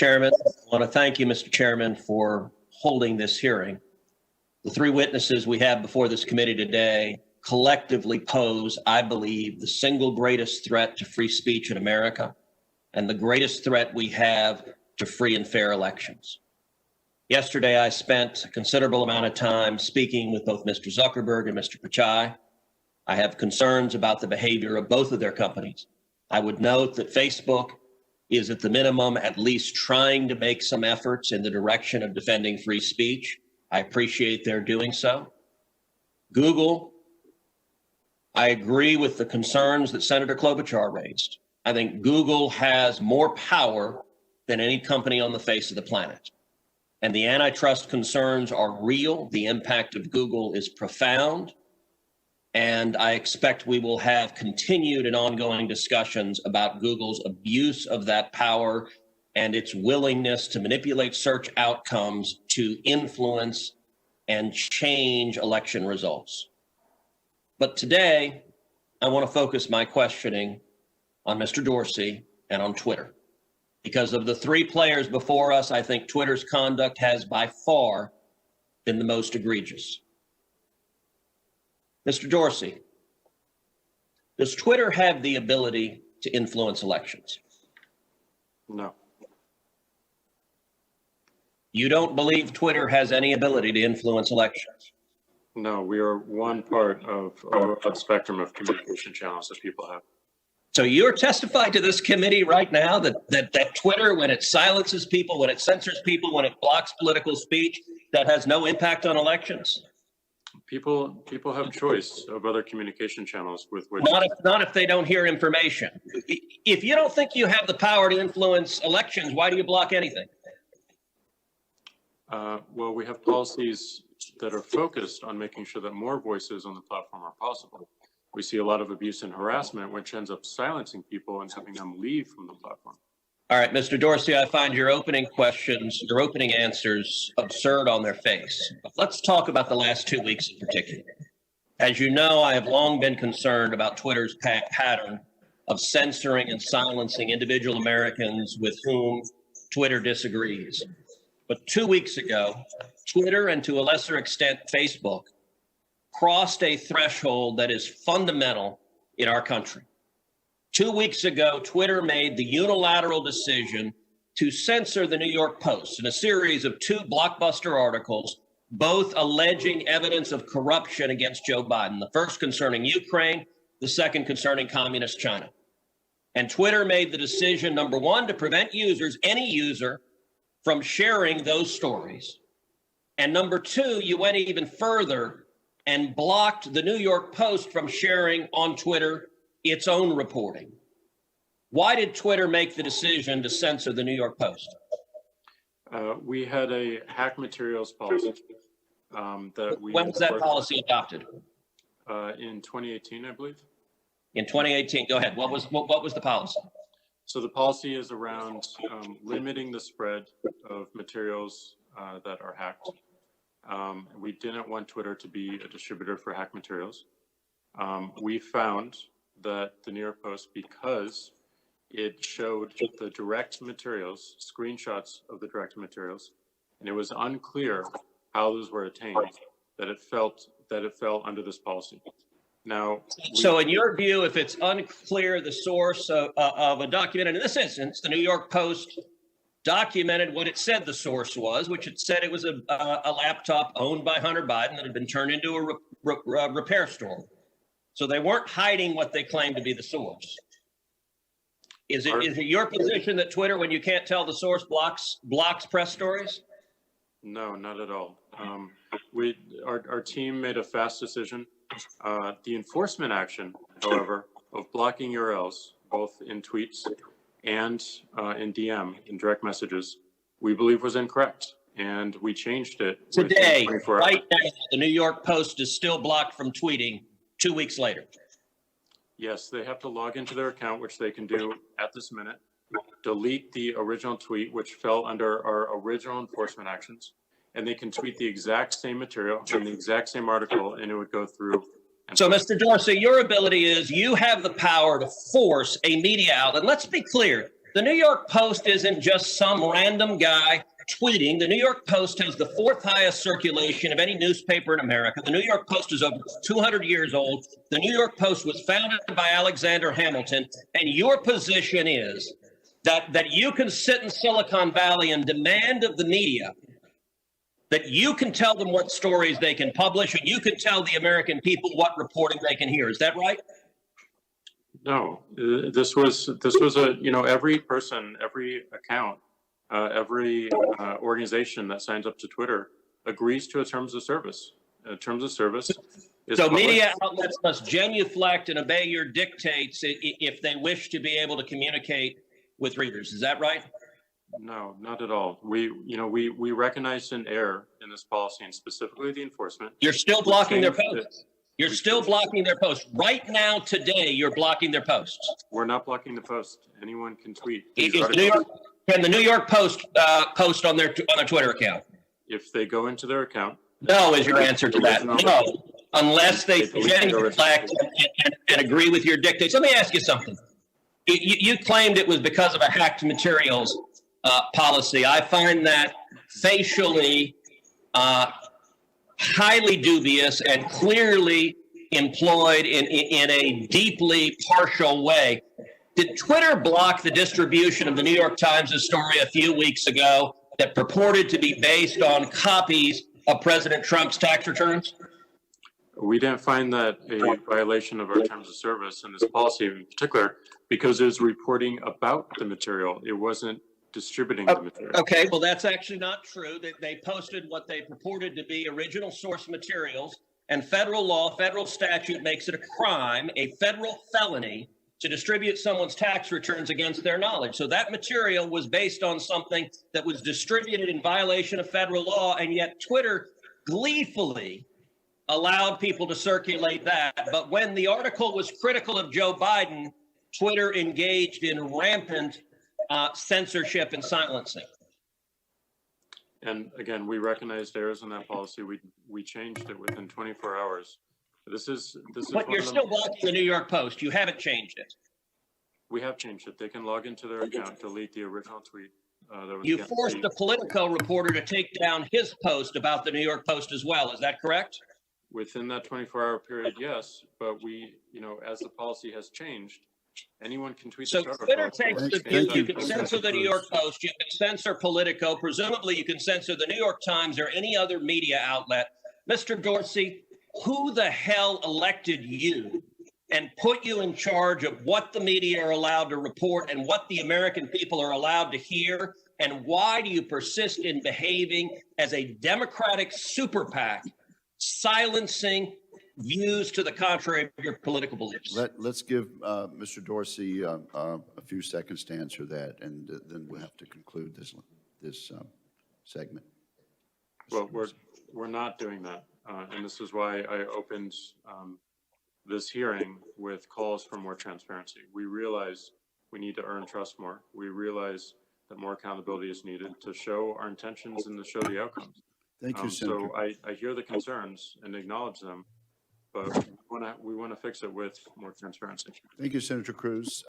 Chairman, I want to thank you, Mr. Chairman, for holding this hearing. The three witnesses we have before this committee today collectively pose, I believe, the single greatest threat to free speech in America and the greatest threat we have to free and fair elections. Yesterday, I spent a considerable amount of time speaking with both Mr. Zuckerberg and Mr. Pichai. I have concerns about the behavior of both of their companies. I would note that Facebook is at the minimum at least trying to make some efforts in the direction of defending free speech. I appreciate their doing so. Google, I agree with the concerns that Senator Klobuchar raised. I think Google has more power than any company on the face of the planet. And the antitrust concerns are real. The impact of Google is profound. And I expect we will have continued and ongoing discussions about Google's abuse of that power and its willingness to manipulate search outcomes to influence and change election results. But today, I want to focus my questioning on Mr. Dorsey and on Twitter. Because of the three players before us, I think Twitter's conduct has by far been the most egregious. Mr. Dorsey, does Twitter have the ability to influence elections? No. You don't believe Twitter has any ability to influence elections? No, we are one part of a spectrum of communication channels that people have. So you're testifying to this committee right now that Twitter, when it silences people, when it censors people, when it blocks political speech, that has no impact on elections? People have choice of other communication channels with which. Not if they don't hear information. If you don't think you have the power to influence elections, why do you block anything? Well, we have policies that are focused on making sure that more voices on the platform are possible. We see a lot of abuse and harassment, which ends up silencing people and having them leave from the platform. All right, Mr. Dorsey, I find your opening questions, your opening answers absurd on their face. But let's talk about the last 2 weeks in particular. As you know, I have long been concerned about Twitter's pattern of censoring and silencing individual Americans with whom Twitter disagrees. But 2 weeks ago, Twitter, and to a lesser extent, Facebook, crossed a threshold that is fundamental in our country. 2 weeks ago, Twitter made the unilateral decision to censor the New York Post in a series of two blockbuster articles, both alleging evidence of corruption against Joe Biden, the first concerning Ukraine, the second concerning communist China. And Twitter made the decision, number one, to prevent users, any user, from sharing those stories. And number two, you went even further and blocked the New York Post from sharing on Twitter its own reporting. Why did Twitter make the decision to censor the New York Post? We had a hack materials policy that we. When was that policy adopted? In 2018, I believe. In 2018, go ahead. What was the policy? So the policy is around limiting the spread of materials that are hacked. We didn't want Twitter to be a distributor for hack materials. We found that the New York Post, because it showed the direct materials, screenshots of the direct materials, and it was unclear how those were attained, that it fell under this policy. Now, so in your view, if it's unclear the source of a document, and in this instance, the New York Post documented what it said the source was, which it said it was a laptop owned by Hunter Biden that had been turned into a repair store. So they weren't hiding what they claimed to be the source. Is it your position that Twitter, when you can't tell the source, blocks press stories? No, not at all. Our team made a fast decision. The enforcement action, however, of blocking URLs, both in tweets and in DM, in direct messages, we believe was incorrect. And we changed it. Today, right now, the New York Post is still blocked from tweeting 2 weeks later. Yes, they have to log into their account, which they can do at this minute, delete the original tweet, which fell under our original enforcement actions, and they can tweet the exact same material in the exact same article, and it would go through. So, Mr. Dorsey, your ability is you have the power to force a media outlet. Let's be clear. The New York Post isn't just some random guy tweeting. The New York Post has the fourth highest circulation of any newspaper in America. The New York Post is over 200 years old. The New York Post was founded by Alexander Hamilton. And your position is that you can sit in Silicon Valley and demand of the media that you can tell them what stories they can publish and you can tell the American people what reporting they can hear. Is that right? No, this was a, every person, every account, every organization that signs up to Twitter agrees to a terms of service. Terms of service is so published. Media outlets must genuflect and obey your dictates if they wish to be able to communicate with readers. Is that right? No, not at all. We recognized an error in this policy and specifically the enforcement. You're still blocking their posts. You're still blocking their posts. Right now, today, you're blocking their posts. We're not blocking the post. Anyone can tweet. Can the New York Post post on their Twitter account? If they go into their account. No is your answer to that. No, unless they genuflect and agree with your dictates. Let me ask you something. You claimed it was because of a hacked materials policy. I find that facially highly dubious and clearly employed in a deeply partial way. Did Twitter block the distribution of the New York Times' story a few weeks ago that purported to be based on copies of President Trump's tax returns? We didn't find that a violation of our terms of service and this policy in particular because it was reporting about the material. It wasn't distributing the material. Okay, well, that's actually not true. They posted what they purported to be original source materials, and federal law, federal statute makes it a crime, a federal felony, to distribute someone's tax returns against their knowledge. So that material was based on something that was distributed in violation of federal law, and yet Twitter gleefully allowed people to circulate that. But when the article was critical of Joe Biden, Twitter engaged in rampant censorship and silencing. And again, we recognized errors in that policy. We changed it within 24 hours. This is. But you're still blocking the New York Post. You haven't changed it. We have changed it. They can log into their account, delete the original tweet. You forced a Politico reporter to take down his post about the New York Post as well. Is that correct? Within that 24-hour period, yes. But we, as the policy has changed, anyone can tweet. So Twitter takes the view you can censor the New York Post, you can censor Politico, presumably you can censor the New York Times or any other media outlet. Mr. Dorsey, who the hell elected you and put you in charge of what the media are allowed to report and what the American people are allowed to hear? And why do you persist in behaving as a Democratic super PAC, silencing views to the contrary of your political beliefs? Let's give Mr. Dorsey a few seconds to answer that, and then we'll have to conclude this segment. Well, we're not doing that, and this is why I opened this hearing with calls for more transparency. We realize we need to earn trust more. We realize that more accountability is needed to show our intentions and to show the outcomes. Thank you, Senator. So I hear the concerns and acknowledge them, but we want to fix it with more transparency. Thank you, Senator Cruz.